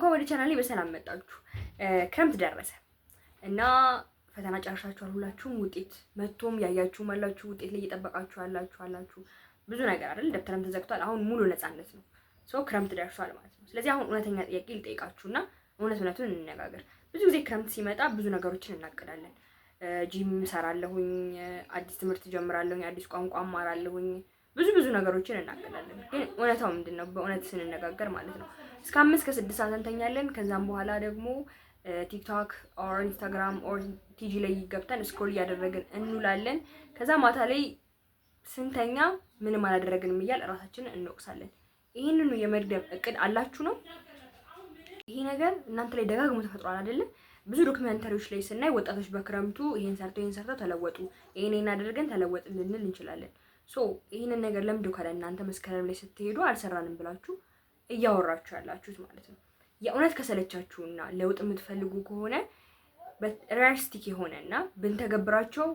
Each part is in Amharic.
እንኳን ወደ ቻናሌ በሰላም መጣችሁ። ክረምት ደረሰ እና ፈተና ጨርሳችኋል ሁላችሁም። ውጤት መጥቶም ያያችሁም አላችሁ፣ ውጤት ላይ እየጠበቃችሁ አላችሁ። ብዙ ነገር አይደል? ደብተርም ተዘግቷል። አሁን ሙሉ ነፃነት ነው። ክረምት ደርሷል ማለት ነው። ስለዚህ አሁን እውነተኛ ጥያቄ ልጠይቃችሁና እውነቱን እንነጋገር። ብዙ ጊዜ ክረምት ሲመጣ ብዙ ነገሮችን እናቅዳለን። ጂም እሰራለሁኝ፣ አዲስ ትምህርት ጀምራለሁኝ፣ አዲስ ቋንቋ እማራለሁኝ፣ ብዙ ነገሮችን እናቅዳለን። ግን እውነታው ምንድነው? በእውነት ስንነጋገር ማለት ነው እስከ 5 እስከ 6 ሰዓት እንተኛለን። ከዛም በኋላ ደግሞ ቲክቶክ ኦር ኢንስታግራም ኦር ቲጂ ላይ ገብተን ስክሮል እያደረግን እንውላለን። ከዛ ማታ ላይ ስንተኛ ምንም አላደረግንም እያል ራሳችንን እንወቅሳለን። ይሄንን የመድገም እቅድ አላችሁ ነው? ይሄ ነገር እናንተ ላይ ደጋግሞ ተፈጥሯል አይደለም? ብዙ ዶክመንተሪዎች ላይ ስናይ ወጣቶች በክረምቱ ይሄን ሰርተው ተለወጡ፣ ይሄን አድርገን ተለወጥን ልንል እንችላለን። ይሄንን ነገር ለምንድን ካለ እናንተ መስከረም ላይ ስትሄዱ አልሰራንም ብላችሁ እያወራችሁ ያላችሁት ማለት ነው። የእውነት ከሰለቻችሁና ለውጥ የምትፈልጉ ከሆነ ሪያሊስቲክ የሆነና ብንተገብራቸው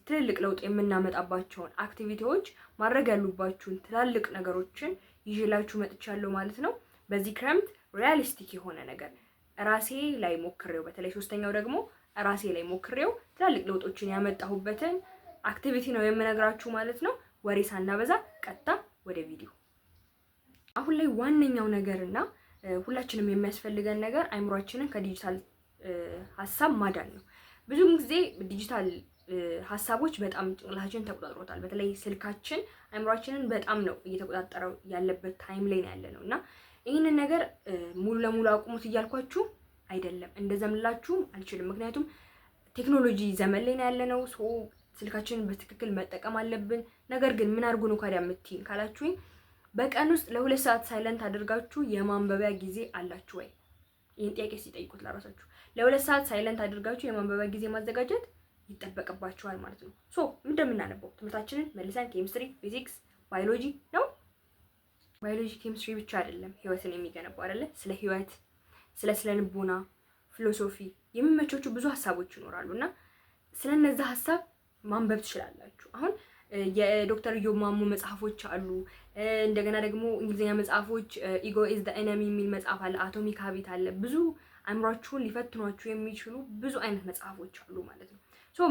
ትልልቅ ለውጥ የምናመጣባቸውን አክቲቪቲዎች ማድረግ ያሉባችሁን ትላልቅ ነገሮችን ይዤላችሁ መጥቻለሁ ማለት ነው። በዚህ ክረምት ሪያሊስቲክ የሆነ ነገር ራሴ ላይ ሞክሬው፣ በተለይ ሶስተኛው ደግሞ ራሴ ላይ ሞክሬው ትላልቅ ለውጦችን ያመጣሁበትን አክቲቪቲ ነው የምነግራችሁ ማለት ነው። ወሬ ሳናበዛ ቀጥታ ወደ ቪዲዮ። አሁን ላይ ዋነኛው ነገርና ሁላችንም የሚያስፈልገን ነገር አይምሯችንን ከዲጂታል ሀሳብ ማዳን ነው። ብዙ ጊዜ ዲጂታል ሀሳቦች በጣም ጭንቅላታችንን ተቆጣጥሮታል። በተለይ ስልካችን አይምሯችንን በጣም ነው እየተቆጣጠረው ያለበት ታይም ላይ ነው ያለነው እና ይህንን ነገር ሙሉ ለሙሉ አቁሙት እያልኳችሁ አይደለም፣ እንደዛም ልላችሁም አልችልም። ምክንያቱም ቴክኖሎጂ ዘመን ላይ ነው ያለነው። ስልካችንን በትክክል መጠቀም አለብን። ነገር ግን ምን አድርጉ ነው ካዲያ የምትይኝ ካላችሁኝ በቀን ውስጥ ለ2 ሰዓት ሳይለንት አድርጋችሁ የማንበቢያ ጊዜ አላችሁ ወይ? ይህን ጥያቄ ሲጠይቁት ለራሳችሁ ለ2 ሰዓት ሳይለንት አድርጋችሁ የማንበቢያ ጊዜ ማዘጋጀት ይጠበቅባችኋል ማለት ነው። እንደምናነበው ትምህርታችንን መልሰን ኬሚስትሪ፣ ፊዚክስ፣ ባዮሎጂ ነው። ባዮሎጂ ኬሚስትሪ ብቻ አይደለም ህይወትን የሚገነባው አይደለ? ስለ ህይወት፣ ስለ ልቦና፣ ፊሎሶፊ የሚመቾቹ ብዙ ሀሳቦች ይኖራሉና ስለነዛ ሀሳብ ማንበብ ትችላላችሁ። አሁን የዶክተር ኢዮብ ማሞ መጽሐፎች አሉ። እንደገና ደግሞ እንግሊዝኛ መጽሐፎች ኢጎ ኢዝ ዘ ኤነሚ የሚል መጽሐፍ አለ። አቶሚክ ሀቢት አለ። ብዙ አእምሯችሁን ሊፈትኗችሁ የሚችሉ ብዙ አይነት መጽሐፎች አሉ ማለት ነው።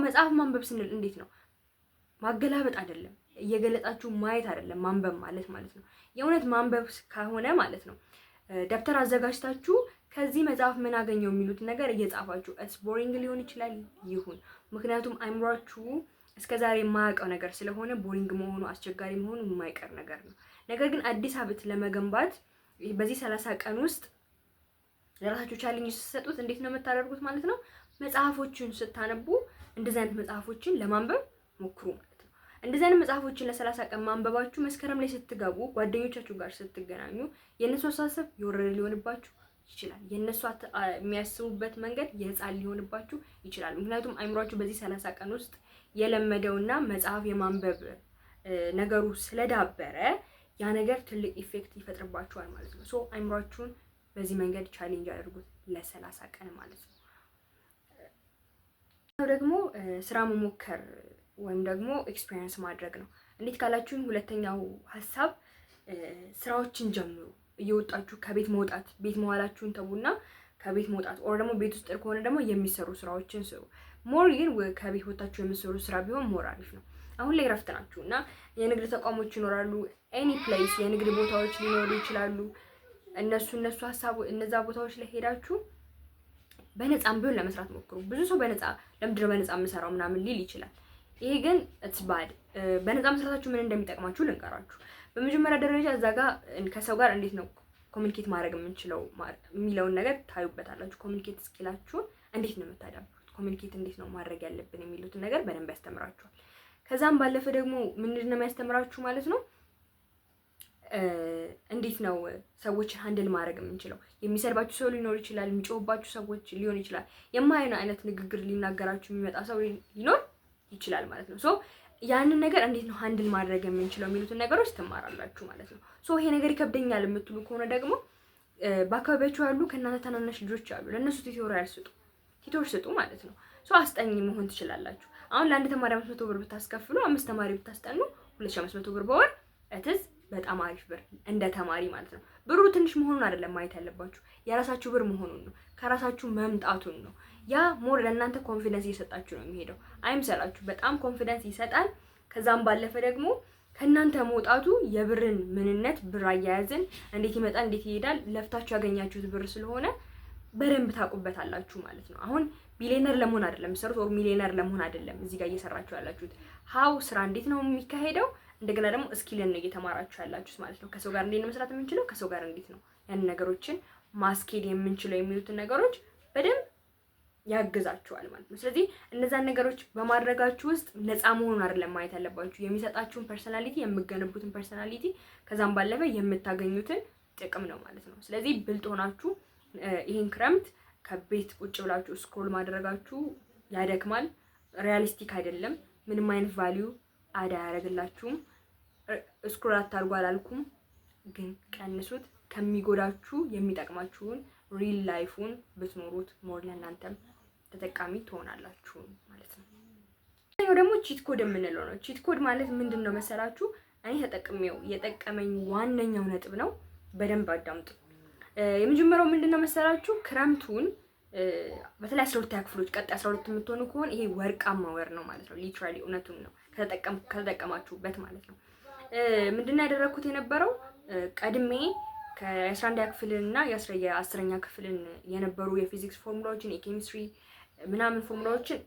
መጽሐፍ ማንበብ ስንል እንዴት ነው? ማገላበጥ አይደለም፣ እየገለጣችሁ ማየት አይደለም ማንበብ ማለት ነው። የእውነት ማንበብ ከሆነ ማለት ነው ደብተር አዘጋጅታችሁ ከዚህ መጽሐፍ ምን አገኘው የሚሉት ነገር እየጻፋችሁ እስ ቦሪንግ ሊሆን ይችላል ይሁን። ምክንያቱም አይምሯችሁ እስከዛሬ የማያውቀው ነገር ስለሆነ ቦሪንግ መሆኑ አስቸጋሪ መሆኑ የማይቀር ነገር ነው። ነገር ግን አዲስ ሀብት ለመገንባት በዚህ 30 ቀን ውስጥ ለራሳችሁ ቻሌንጅ ስትሰጡት እንዴት ነው የምታደርጉት ማለት ነው? መጽሐፎችን ስታነቡ እንደዚህ አይነት መጽሐፎችን ለማንበብ ሞክሩ ማለት ነው። እንደዚህ አይነት መጽሐፎችን ለ30 ቀን ማንበባችሁ መስከረም ላይ ስትገቡ ጓደኞቻችሁ ጋር ስትገናኙ የእነሱ አስተሳሰብ የወረደ ሊሆንባችሁ ይችላል። የእነሱ የሚያስቡበት መንገድ የህፃን ሊሆንባችሁ ይችላል። ምክንያቱም አይምሯችሁ በዚህ 30 ቀን ውስጥ የለመደውና መጽሐፍ የማንበብ ነገሩ ስለዳበረ ያ ነገር ትልቅ ኢፌክት ይፈጥርባችኋል ማለት ነው። አይምሯችሁን በዚህ መንገድ ቻሌንጅ አድርጉት ለ30 ቀን ማለት ነው። ደግሞ ስራ መሞከር ወይም ደግሞ ኤክስፒሪየንስ ማድረግ ነው። እንዴት ካላችሁኝ ሁለተኛው ሀሳብ ስራዎችን ጀምሩ። እየወጣችሁ ከቤት መውጣት፣ ቤት መዋላችሁን ተቡና ከቤት መውጣት ኦር ደግሞ ቤት ውስጥ ከሆነ ደግሞ የሚሰሩ ስራዎችን ስሩ። ሞር ግን ከቤት ወጣችሁ የምትሰሩ ስራ ቢሆን ሞር አሪፍ ነው። አሁን ላይ ረፍት ናችሁ እና የንግድ ተቋሞች ይኖራሉ። ኤኒ ፕሌስ የንግድ ቦታዎች ሊኖሩ ይችላሉ። እነዛ ቦታዎች ላይ ሄዳችሁ በነፃም ቢሆን ለመስራት ሞክሩ። ብዙ ሰው ለምንድን ነው በነፃ የምሰራው ምናምን ሊል ይችላል። ይሄ ግን ኢትስ ባድ። በነፃ መስራታችሁ ምን እንደሚጠቅማችሁ ልንገራችሁ። በመጀመሪያ ደረጃ እዛ ጋር ከሰው ጋር እንዴት ነው ኮሚኒኬት ማድረግ የምንችለው የሚለውን ነገር ታዩበታላችሁ። ኮሚኒኬት ስኪላችሁን እንዴት ነው የምታዳብሩት፣ ኮሚኒኬት እንዴት ነው ማድረግ ያለብን የሚሉትን ነገር በደንብ ያስተምራችኋል። ከዛም ባለፈ ደግሞ ምንድን ነው የሚያስተምራችሁ ማለት ነው እንዴት ነው ሰዎችን ሃንድል ማድረግ የምንችለው። የሚሰድባችሁ ሰው ሊኖር ይችላል፣ የሚጮህባችሁ ሰዎች ሊሆን ይችላል፣ የማይሆን አይነት ንግግር ሊናገራችሁ የሚመጣ ሰው ሊኖር ይችላል ማለት ነው። ያንን ነገር እንዴት ነው ሃንድል ማድረግ የምንችለው የሚሉትን ነገሮች ትማራላችሁ ማለት ነው። ይሄ ነገር ይከብደኛል የምትሉ ከሆነ ደግሞ በአካባቢያችሁ ያሉ ከእናንተ ታናናሽ ልጆች አሉ፣ ለእነሱ ቲቶር ስጡ ማለት ነው። አስጠኝ መሆን ትችላላችሁ። አሁን ለአንድ ተማሪ 500 ብር ብታስከፍሉ 5 ተማሪ ብታስጠኑ 2500 ብር በወር እትዝ በጣም አሪፍ ብር እንደ ተማሪ ማለት ነው። ብሩ ትንሽ መሆኑን አይደለም ማየት ያለባችሁ፣ የራሳችሁ ብር መሆኑን ነው፣ ከራሳችሁ መምጣቱን ነው። ያ ሞር ለእናንተ ኮንፊደንስ እየሰጣችሁ ነው የሚሄደው። አይምሰላችሁ፣ በጣም ኮንፊደንስ ይሰጣል። ከዛም ባለፈ ደግሞ ከእናንተ መውጣቱ የብርን ምንነት፣ ብር አያያዝን እንዴት ይመጣል እንዴት ይሄዳል ለፍታችሁ ያገኛችሁት ብር ስለሆነ በደንብ ታውቁበታላችሁ ማለት ነው። አሁን ቢሊየነር ለመሆን አይደለም ሰሩት፣ ኦር ሚሊየነር ለመሆን አይደለም እዚህ ጋር እየሰራችሁ ያላችሁት። ሀው ስራ እንዴት ነው የሚካሄደው፣ እንደገና ደግሞ ስኪልን ነው እየተማራችሁ ያላችሁት ማለት ነው። ከሰው ጋር እንዴት ነው መስራት የምንችለው፣ ከሰው ጋር እንዴት ነው ያን ነገሮችን ማስኬድ የምንችለው የሚሉትን ነገሮች በደንብ ያግዛችኋል ማለት ነው። ስለዚህ እነዛን ነገሮች በማድረጋችሁ ውስጥ ነፃ መሆኑን አይደለም ማየት ያለባችሁ፣ የሚሰጣችሁን ፐርሰናሊቲ፣ የምገነቡትን ፐርሰናሊቲ፣ ከዛም ባለፈ የምታገኙትን ጥቅም ነው ማለት ነው። ስለዚህ ብልጥ ሆናችሁ ይሄን ክረምት ከቤት ቁጭ ብላችሁ ስክሮል ማድረጋችሁ ያደክማል፣ ሪያሊስቲክ አይደለም፣ ምንም አይነት ቫልዩ አዳ ያደርግላችሁም። ስክሮል አታርጉ አላልኩም፣ ግን ቀንሱት። ከሚጎዳችሁ የሚጠቅማችሁን ሪል ላይፉን ብትኖሩት ሞር ለእናንተም ተጠቃሚ ትሆናላችሁ ማለት ነው። ሌላኛው ደግሞ ቺት ኮድ የምንለው ነው። ቺት ኮድ ማለት ምንድን ነው መሰላችሁ? እኔ ተጠቅሜው የጠቀመኝ ዋነኛው ነጥብ ነው። በደንብ አዳምጡ። የመጀመሪያው ምንድን ነው መሰላችሁ? ክረምቱን በተለይ 12 ክፍሎች ቀጣይ 12 የምትሆኑ ከሆነ ይሄ ወርቃማ ወር ነው ማለት ነው። ሊትራሊ እውነቱን ነው ከተጠቀማችሁበት ማለት ነው። ምንድነው ያደረኩት የነበረው ቀድሜ ከ11ኛ ክፍልና የ10ኛ ክፍልን የነበሩ የፊዚክስ ፎርሙላዎችን የኬሚስትሪ ምናምን ፎርሙላዎችን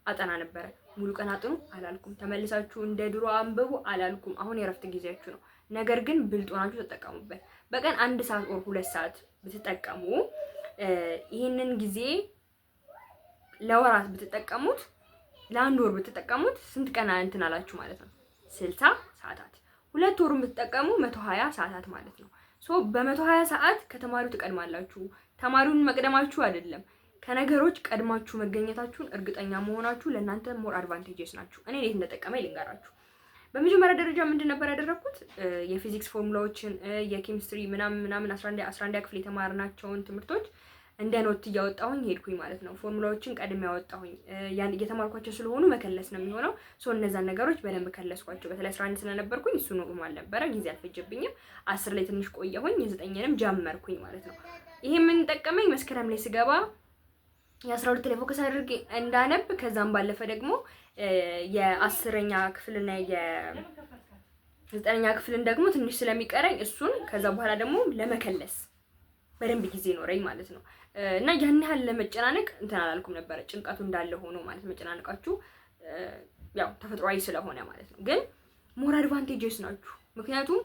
አጠና ነበረ። ሙሉ ቀን አጥኑ አላልኩም፣ ተመልሳችሁ እንደ ድሮ አንብቡ አላልኩም። አሁን የረፍት ጊዜያችሁ ነው። ነገር ግን ብልጥ ሆናችሁ ተጠቀሙበት። በቀን 1 ሰዓት ኦር 2 ሰዓት ብትጠቀሙ ይህንን ጊዜ ለወራት ብትጠቀሙት ለአንድ ወር ብትጠቀሙት ስንት ቀን እንትን አላችሁ ማለት ነው? 60 ሰዓታት። 2 ወሩን ብትጠቀሙ 120 ሰዓታት ማለት ነው። ሶ በ120 ሰዓት ከተማሪው ትቀድማላችሁ። ተማሪውን መቅደማችሁ አይደለም ከነገሮች ቀድማችሁ መገኘታችሁን እርግጠኛ መሆናችሁ ለእናንተ ሞር አድቫንቴጅስ ናችሁ። እኔ እንዴት እንደጠቀመኝ ልንገራችሁ። በመጀመሪያ ደረጃ ምንድን ነበር ያደረኩት? የፊዚክስ ፎርሙላዎችን የኬሚስትሪ ምናምን 11ኛ ክፍል የተማርናቸውን ትምህርቶች እንደ ኖት እያወጣሁኝ ሄድኩኝ ማለት ነው። ፎርሙላዎችን ቀድሜ ያወጣሁኝ ያን እየተማርኳቸው ስለሆኑ መከለስ ነው የሚሆነው። ሶ እነዛን ነገሮች በደንብ ከለስኳቸው። በተለይ 11 ስለነበርኩኝ እሱ ኖርማል ነበረ፣ ጊዜ አልፈጀብኝም። 10 ላይ ትንሽ ቆየሁኝ፣ የ9ንም ጀመርኩኝ ማለት ነው። ይሄ ምን ጠቀመኝ? መስከረም ላይ ስገባ የ12 ላይ ፎከስ አድርጌ እንዳነብ፣ ከዛም ባለፈ ደግሞ የ10ኛ ክፍልና የ9ኛ ክፍልን ደግሞ ትንሽ ስለሚቀረኝ እሱን ከዛ በኋላ ደግሞ ለመከለስ በደንብ ጊዜ ኖረኝ ማለት ነው። እና ያን ያህል ለመጨናነቅ እንትን አላልኩም ነበረ። ጭንቀቱ እንዳለ ሆኖ ማለት መጨናነቃችሁ ያው ተፈጥሯዊ ስለሆነ ማለት ነው። ግን ሞር አድቫንቴጅስ ናችሁ። ምክንያቱም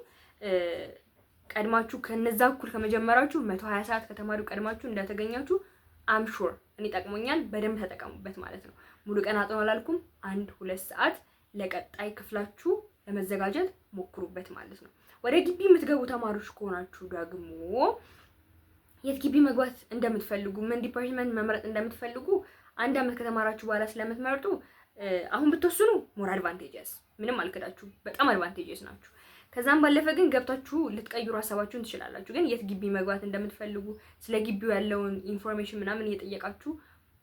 ቀድማችሁ ከነዛ እኩል ከመጀመራችሁ 120 ሰዓት ከተማሪው ቀድማችሁ እንደተገኛችሁ አም ሹር እኔ ጠቅሞኛል። በደንብ ተጠቀሙበት ማለት ነው። ሙሉ ቀን አጥኖ አላልኩም። 1-2 ሰዓት ለቀጣይ ክፍላችሁ ለመዘጋጀት ሞክሩበት ማለት ነው። ወደ ግቢ የምትገቡ ተማሪዎች ከሆናችሁ ደግሞ የት ግቢ መግባት እንደምትፈልጉ ምን ዲፓርትመንት መምረጥ እንደምትፈልጉ 1 አመት ከተማራችሁ በኋላ ስለምትመርጡ አሁን ብትወስኑ ሞር አድቫንቴጅስ፣ ምንም አልከዳችሁ፣ በጣም አድቫንቴጅስ ናችሁ። ከዛም ባለፈ ግን ገብታችሁ ልትቀይሩ ሀሳባችሁን ትችላላችሁ። ግን የት ግቢ መግባት እንደምትፈልጉ ስለ ግቢው ያለውን ኢንፎርሜሽን ምናምን እየጠየቃችሁ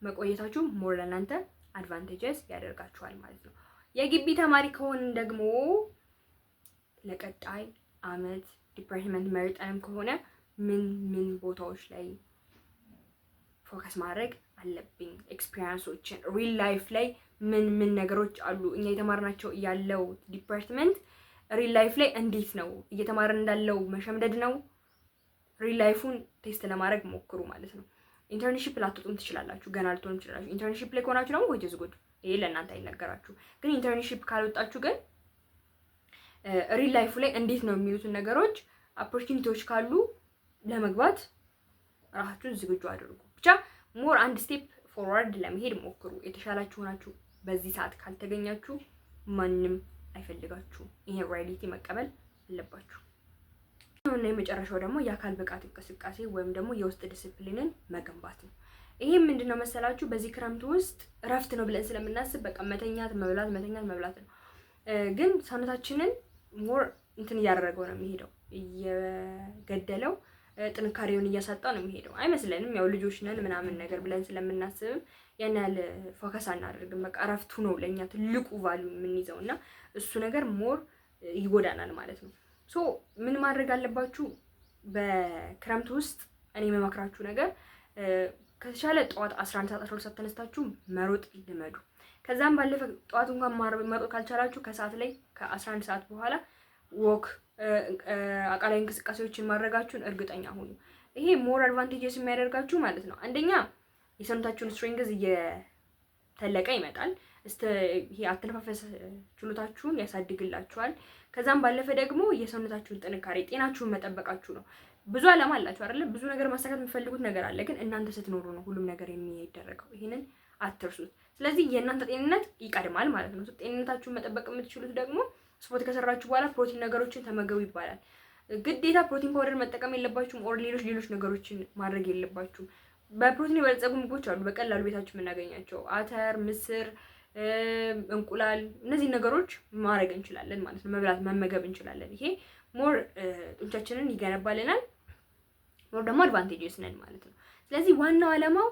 መቆየታችሁ ሞር ለእናንተ አድቫንቴጅስ ያደርጋችኋል ማለት ነው። የግቢ ተማሪ ከሆንን ደግሞ ለቀጣይ አመት ዲፓርትመንት መርጠንም ከሆነ ምን ቦታዎች ላይ ፎከስ ማድረግ አለብኝ፣ ኤክስፒሪየንሶችን ሪል ላይፍ ላይ ምን ነገሮች አሉ እኛ የተማርናቸው ያለው ዲፓርትመንት ሪል ላይፍ ላይ እንዴት ነው እየተማርን እንዳለው መሸምደድ ነው። ሪል ላይፉን ቴስት ለማድረግ ሞክሩ ማለት ነው። ኢንተርንሺፕ ላትወጡም ትችላላችሁ፣ ገና ልትሆኑ ትችላላችሁ። ኢንተርንሺፕ ላይ ከሆናችሁ ደግሞ ወይስ ጉድ ይሄ ለእናንተ አይነገራችሁ። ግን ኢንተርንሺፕ ካልወጣችሁ ግን ሪል ላይፉ ላይ እንዴት ነው የሚሉትን ነገሮች ኦፖርቹኒቲዎች ካሉ ለመግባት ራሳችሁን ዝግጁ አድርጉ። ብቻ ሞር 1 ስቴፕ ፎርዋርድ ለመሄድ ሞክሩ። የተሻላችሁ ሆናችሁ በዚህ ሰዓት ካልተገኛችሁ ማንም አይፈልጋችሁም። ይሄ ሪያሊቲ መቀበል አለባችሁ። እና የመጨረሻው ደግሞ የአካል ብቃት እንቅስቃሴ ወይም ደግሞ የውስጥ ዲሲፕሊንን መገንባት ነው። ይሄ ምንድነው መሰላችሁ? በዚህ ክረምት ውስጥ እረፍት ነው ብለን ስለምናስብ በቃ መተኛት መብላት ነው። ግን ሰውነታችንን ሞር እንትን እያደረገው ነው የሚሄደው፣ እየገደለው ጥንካሬውን እያሳጣ ነው የሚሄደው። አይመስለንም፣ ያው ልጆች ነን ምናምን ነገር ብለን ስለምናስብም ያን ያህል ፎከስ አናደርግም። በቃ እረፍቱ ነው ለኛ ትልቁ ቫልዩ የምንይዘው እና እሱ ነገር ሞር ይጎዳናል ማለት ነው። ሶ ምን ማድረግ አለባችሁ? በክረምት ውስጥ እኔ የምመክራችሁ ነገር ከተቻለ ጠዋት 11 ሰዓት 12 ሰዓት ተነስታችሁ መሮጥ ልመዱ። ከዛም ባለፈ ጠዋት እንኳን መሮጥ ካልቻላችሁ ከሰዓት ላይ ከ11 ሰዓት በኋላ ወክ አካላዊ እንቅስቃሴዎችን ማድረጋችሁን እርግጠኛ ሁኑ። ይሄ ሞር አድቫንቴጅስ የሚያደርጋችሁ ማለት ነው። አንደኛ የሰውነታችሁን ስትሬንግዝ እየተለቀ ይመጣል። ይሄ አተነፋፈስ ችሎታችሁን ያሳድግላችኋል። ከዛም ባለፈ ደግሞ የሰውነታችሁን ጥንካሬ ጤናችሁን መጠበቃችሁ ነው። ብዙ ዓላማ አላችሁ አይደለ? ብዙ ነገር ማሳካት የምትፈልጉት ነገር አለ። ግን እናንተ ስትኖሩ ነው ሁሉም ነገር የሚደረገው። ይሄንን አትርሱት። ስለዚህ የእናንተ ጤንነት ይቀድማል ማለት ነው። ጤንነታችሁን መጠበቅ የምትችሉት ደግሞ ስፖርት ከሰራችሁ በኋላ ፕሮቲን ነገሮችን ተመገቡ ይባላል። ግዴታ ፕሮቲን ፓውደር መጠቀም የለባችሁም። ኦር ሌሎች ነገሮችን ማድረግ የለባችሁም። በፕሮቲን የበለጸጉ ምግቦች አሉ በቀላሉ ቤታችሁ የምናገኛቸው አተር፣ ምስር፣ እንቁላል እነዚህ ነገሮች ማድረግ እንችላለን ማለት ነው። መመገብ እንችላለን። ይሄ ሞር ጡንቻችንን ይገነባልናል። ሞር ደግሞ አድቫንቴጅስ ነን ማለት ነው። ስለዚህ ዋናው ዓላማው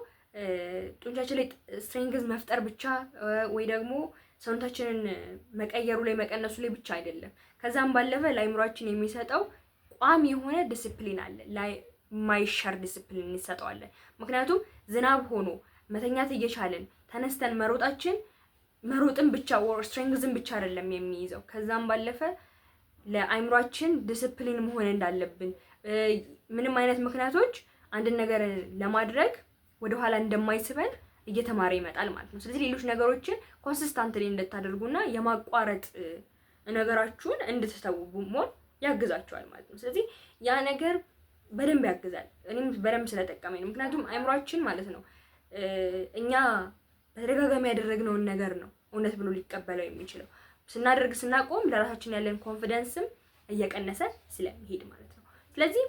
ጡንቻችን ላይ ስትሬንግዝ መፍጠር ብቻ ወይ ደግሞ ሰውነታችንን መቀየሩ ላይ መቀነሱ ላይ ብቻ አይደለም። ከዛም ባለፈ ለአይምሯችን የሚሰጠው ቋሚ የሆነ ዲሲፕሊን አለ። ላይ ማይሻር ዲሲፕሊን እንሰጠዋለን። ምክንያቱም ዝናብ ሆኖ መተኛት እየቻለን ተነስተን መሮጥን ብቻ ወር ስትሬንግዝን ብቻ አይደለም የሚይዘው። ከዛም ባለፈ ለአይምሯችን ዲሲፕሊን መሆን እንዳለብን ምንም አይነት ምክንያቶች አንድን ነገር ለማድረግ ወደኋላ እንደማይስበን እየተማረ ይመጣል ማለት ነው። ስለዚህ ሌሎች ነገሮችን ኮንሲስታንትሊ እንድታደርጉና የማቋረጥ ነገራችሁን እንድትተው ሞር ያግዛችኋል ማለት ነው። ስለዚህ ያ ነገር በደንብ ያግዛል። እኔም በደንብ ስለጠቀመኝ ነው። ምክንያቱም አይምሯችን ማለት ነው እኛ በተደጋጋሚ ያደረግነውን ነገር ነው እውነት ብሎ ሊቀበለው የሚችለው። ስናቆም ለራሳችን ያለን ኮንፊደንስም እየቀነሰ ስለሚሄድ ማለት ነው። ስለዚህ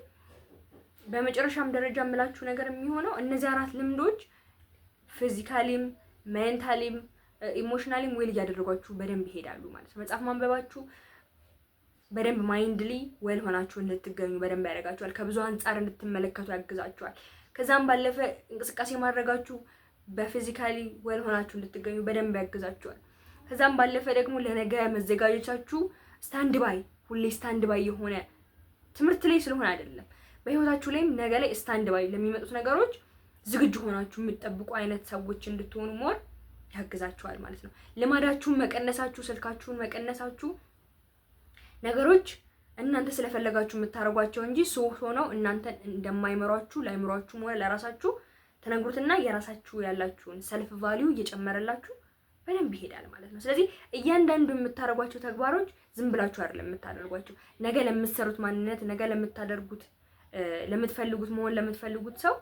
በመጨረሻም ደረጃ የምላችሁ ነገር የሚሆነው እነዚህ 4 ልምዶች ፊዚካሊም፣ ሜንታሊም፣ ኢሞሽናሊም ዌል እያደረጓችሁ በደንብ ይሄዳሉ ማለት ነው። መጽሐፍ ማንበባችሁ በደንብ ማይንድሊ ዌል ሆናችሁ እንድትገኙ በደንብ ያደርጋችኋል። ከብዙ አንጻር እንድትመለከቱ ያግዛችኋል። ከዛም ባለፈ እንቅስቃሴ ማድረጋችሁ በፊዚካሊ ዌል ሆናችሁ እንድትገኙ በደንብ ያግዛችኋል። ከዛም ባለፈ ደግሞ ለነገ መዘጋጀታችሁ ሁሌ ስታንድ ባይ የሆነ ትምህርት ላይ ስለሆነ አይደለም፣ በህይወታችሁ ላይም ነገ ላይ ስታንድ ባይ ለሚመጡት ነገሮች ዝግጁ ሆናችሁ የምትጠብቁ አይነት ሰዎች እንድትሆኑ ሞር ያግዛችኋል ማለት ነው። ልማዳችሁን መቀነሳችሁ፣ ስልካችሁን መቀነሳችሁ ነገሮች እናንተ ስለፈለጋችሁ የምታደርጓቸው እንጂ ሆነው እናንተን እንደማይመሯችሁ ላይምሯችሁም ሆነ ለራሳችሁ ተነግሩትና የራሳችሁ ያላችሁን ሰልፍ ቫልዩ እየጨመረላችሁ በደንብ ይሄዳል ማለት ነው። ስለዚህ እያንዳንዱ የምታደርጓቸው ተግባሮች ዝም ብላችሁ አይደለም የምታደርጓቸው። ነገ ለምትሰሩት ማንነት፣ ነገ ለምታደርጉት ለምትፈልጉት መሆን ለምትፈልጉት ሰው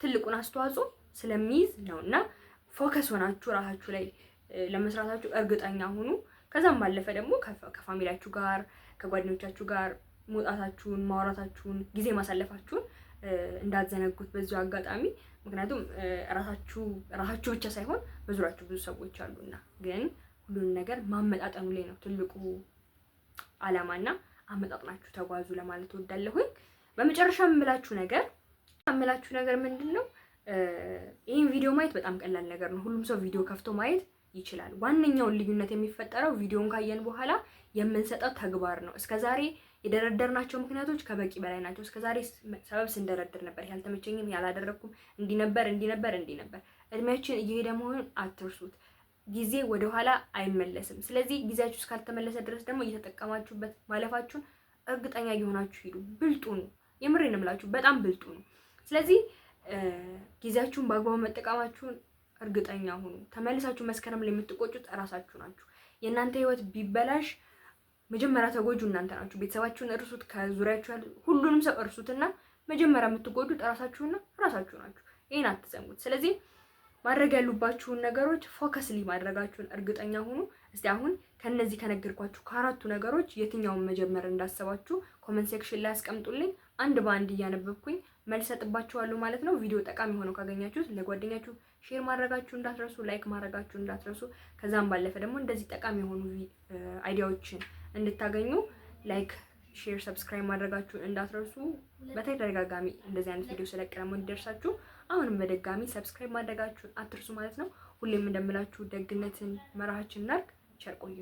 ትልቁን አስተዋጽኦ ስለሚይዝ ነውና ፎከስ ሆናችሁ ራሳችሁ ላይ ለመስራታችሁ እርግጠኛ ሁኑ። ከዛም ባለፈ ደግሞ ከፋሚሊያችሁ ጋር ከጓደኞቻችሁ ጋር መውጣታችሁን፣ ማውራታችሁን፣ ጊዜ ማሳለፋችሁን እንዳትዘነጉት በዚሁ አጋጣሚ። ምክንያቱም ራሳችሁ ብቻ ሳይሆን በዙሪያችሁ ብዙ ሰዎች አሉና፣ ግን ሁሉን ነገር ማመጣጠኑ ላይ ነው ትልቁ ዓላማና አመጣጥናችሁ ተጓዙ ለማለት እወዳለሁኝ። በመጨረሻ የምላችሁ ነገር ምንድነው? ይሄን ቪዲዮ ማየት በጣም ቀላል ነገር ነው። ሁሉም ሰው ቪዲዮ ከፍቶ ማየት ይችላል። ዋነኛውን ልዩነት የሚፈጠረው ቪዲዮን ካየን በኋላ የምንሰጠው ተግባር ነው። እስከዛሬ የደረደርናቸው ምክንያቶች ከበቂ በላይ ናቸው። እስከዛሬ ሰበብ ስንደረድር ነበር። ያልተመቸኝም፣ ያላደረኩም፣ እንዲህ ነበር። እድሜያችን እየሄደ መሆኑን አትርሱት። ጊዜ ወደኋላ አይመለስም። ስለዚህ ጊዜያችሁ እስካልተመለሰ ድረስ ደግሞ እየተጠቀማችሁበት ማለፋችሁን እርግጠኛ እየሆናችሁ ሂዱ። ብልጡ ነው። የምሬን እምላችሁ በጣም ብልጡ ነው። ስለዚህ ጊዜያችሁን በአግባቡ መጠቀማችሁን እርግጠኛ ሁኑ። ተመልሳችሁ መስከረም ላይ የምትቆጩት እራሳችሁ ናችሁ። የእናንተ ህይወት ቢበላሽ መጀመሪያ ተጎጁ እናንተ ናችሁ። ቤተሰባችሁን እርሱት፣ ከዙሪያችሁ ያሉ ሁሉንም ሰው እርሱትና መጀመሪያ የምትጎዱት እራሳችሁና እራሳችሁ ናችሁ። ይሄን አትሰሙት። ስለዚህ ማድረግ ያሉባችሁን ነገሮች ፎከስሊ ማድረጋችሁን እርግጠኛ ሁኑ። እስቲ አሁን ከነዚህ ከነገርኳችሁ ከአራቱ ነገሮች የትኛውን መጀመር እንዳሰባችሁ ኮሜንት ሴክሽን ላይ አስቀምጡልኝ። አንድ በአንድ እያነበብኩኝ መልስ ሰጥባችኋለሁ ማለት ነው። ቪዲዮ ጠቃሚ ሆኖ ካገኛችሁት ለጓደኛችሁ ሼር ማድረጋችሁ እንዳትረሱ፣ ላይክ ማድረጋችሁ እንዳትረሱ። ከዛም ባለፈ ደግሞ እንደዚህ ጠቃሚ የሆኑ አይዲያዎችን እንድታገኙ ላይክ፣ ሼር፣ ሰብስክራይብ ማድረጋችሁን እንዳትረሱ። በተደጋጋሚ እንደዚህ አይነት ቪዲዮ ስለቀረሙ እንዲደርሳችሁ አሁንም በድጋሚ ሰብስክራይብ ማድረጋችሁን አትርሱ ማለት ነው። ሁሌም እንደምላችሁ ደግነትን መርሃችን እናድርግ። ቸር ቆዩ።